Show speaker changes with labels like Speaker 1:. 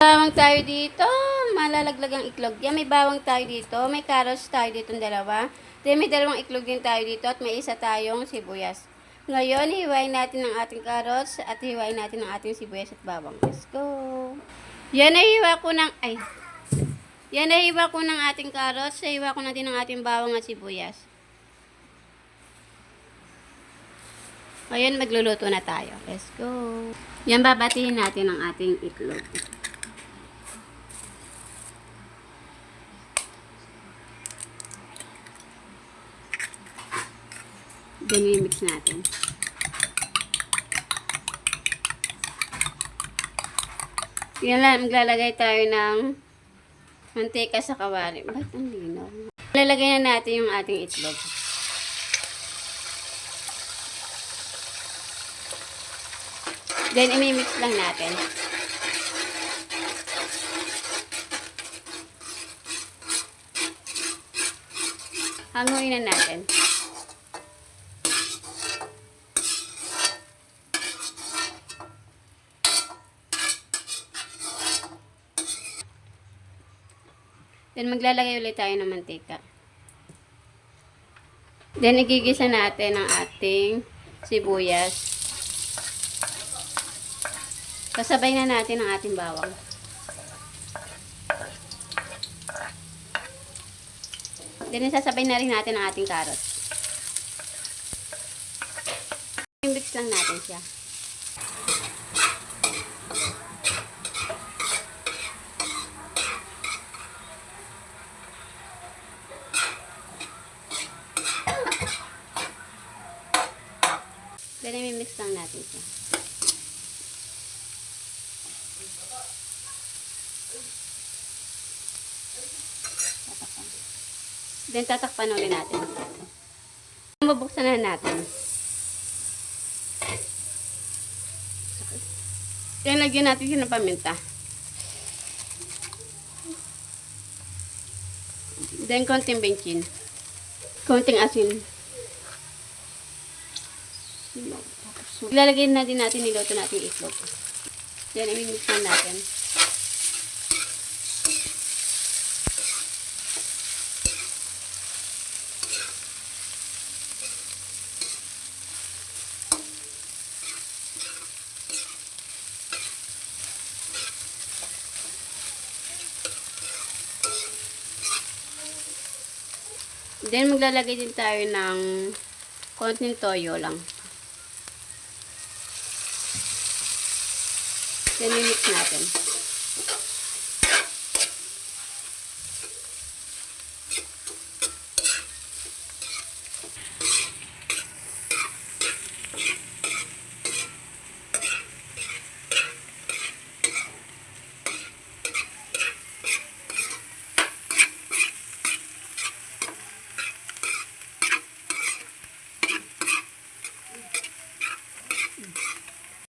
Speaker 1: Bawang tayo dito. Malalaglag ang iklog. Yan, may bawang tayo dito. May carrots tayo dito, dalawa. Then, may dalawang iklog din tayo dito at may isa tayong sibuyas. Ngayon, hiwain natin ang ating carrots at hiwain natin ang ating sibuyas at bawang. Let's go! Yan, nahiwa ko ng, yan, nahiwa ko ng ating carrots. Nahiwa ko na din ang ating bawang at sibuyas. Ngayon, magluluto na tayo. Let's go! Yan, babatiin natin ang ating itlog. Then, i-mix natin. Yan lang, maglalagay tayo ng mantika sa kawali. Ba't ang linaw? Lalagay na natin yung ating itlog. Then, i-mix lang natin. Hanguin na natin. Then, maglalagay ulit tayo ng mantika. Then, igigisa natin ang ating sibuyas. Kasabay na natin ang ating bawang. Then, isasabay na rin natin ang ating carrots. I-mix lang natin siya. Then, i-mix lang natin siya. Tatakpan. Then, tatakpan ulit natin. Mabuksan na natin. Then, lagyan natin siya ng paminta. Then, konting bensin. Konting asin. Ilalagay na din natin niluto natin itlog. Yan, i-mix na natin. Then, maglalagay din tayo ng konting toyo lang.